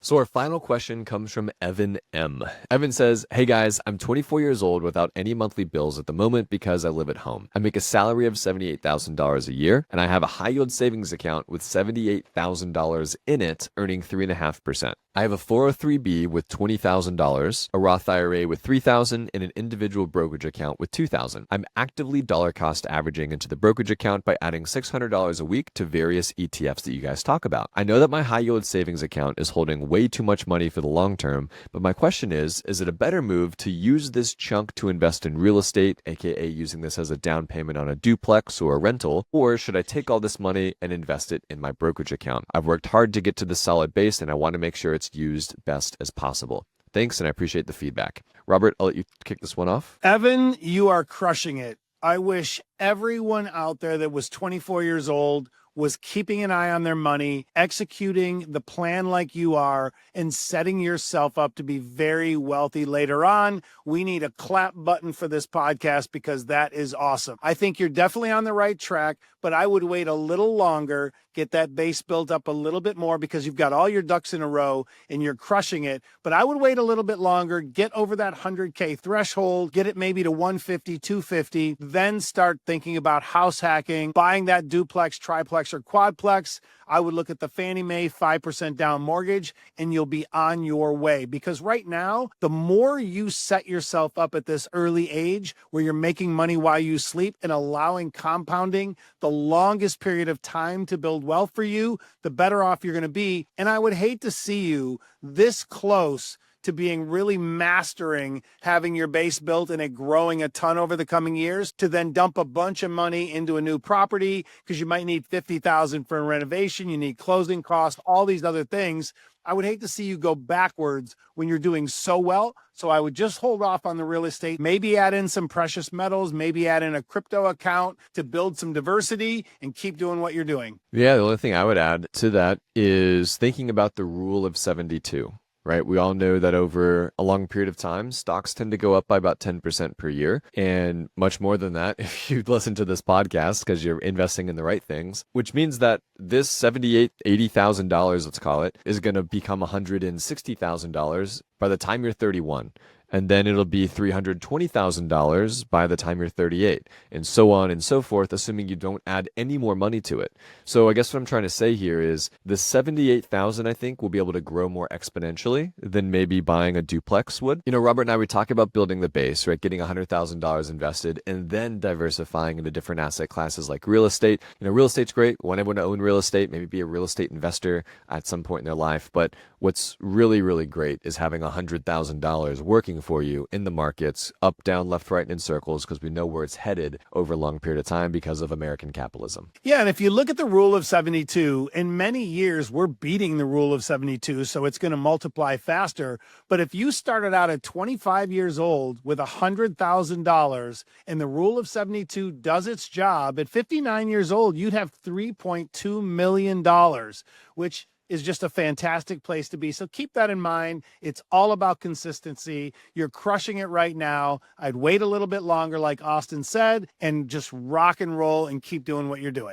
So our final question comes from Evan M. Evan says, "Hey guys, I'm 24 years old without any monthly bills at the moment because I live at home. I make a salary of $78,000 a year, and I have a high yield savings account with $78,000 in it, earning 3.5%. I have a 403b with $20,000, a Roth IRA with $3,000, and an individual brokerage account with $2,000. I'm actively dollar cost averaging into the brokerage account by adding $600 a week to various ETFs that you guys talk about. I know that my high yield savings account is holding way too much money for the long term, but my question is it a better move to use this chunk to invest in real estate, aka using this as a down payment on a duplex or a rental, or should I take all this money and invest it in my brokerage account? I've worked hard to get to this solid base and I want to make sure it's used best as possible. Thanks, and I appreciate the feedback." Robert, I'll let you kick this one off. Evan, you are crushing it. I wish everyone out there that was 24 years old was keeping an eye on their money, executing the plan like you are, and setting yourself up to be very wealthy later on. We need a clap button for this podcast because that is awesome. I think you're definitely on the right track, but I would wait a little longer, get that base built up a little bit more because you've got all your ducks in a row and you're crushing it. But I would wait a little bit longer, get over that 100K threshold, get it maybe to 150, 250, then start thinking about house hacking, buying that duplex, triplex, or quadplex. I would look at the Fannie Mae 5% down mortgage and you'll be on your way. Because right now, the more you set yourself up at this early age where you're making money while you sleep and allowing compounding the longest period of time to build wealth for you, the better off you're going to be. And I would hate to see you this close to being really mastering having your base built and it growing a ton over the coming years to then dump a bunch of money into a new property because you might need $50,000 for a renovation, you need closing costs, all these other things. I would hate to see you go backwards when you're doing so well. So I would just hold off on the real estate, maybe add in some precious metals, maybe add in a crypto account to build some diversity and keep doing what you're doing. Yeah, the only thing I would add to that is thinking about the rule of 72. Right? We all know that over a long period of time, stocks tend to go up by about 10% per year, and much more than that if you listen to this podcast because you're investing in the right things, which means that this $78,000, $80,000, let's call it, is going to become $160,000 by the time you're 31. And then it'll be $320,000 by the time you're 38, and so on and so forth, assuming you don't add any more money to it. So I guess what I'm trying to say here is the 78,000, I think, will be able to grow more exponentially than maybe buying a duplex would. You know, Robert and I, we talk about building the base, right? Getting $100,000 invested and then diversifying into different asset classes like real estate. You know, real estate's great. We want everyone to own real estate, maybe be a real estate investor at some point in their life. But what's really, really great is having $100,000 working for you in the markets, up, down, left, right, and in circles, because we know where it's headed over a long period of time because of American capitalism. Yeah, and if you look at the rule of 72, in many years, we're beating the rule of 72, so it's going to multiply faster. But if you started out at 25 years old with $100,000 and the rule of 72 does its job, at 59 years old, you'd have $3.2 million, which is just a fantastic place to be. So keep that in mind. It's all about consistency. You're crushing it right now. I'd wait a little bit longer, like Austin said, and just rock and roll and keep doing what you're doing.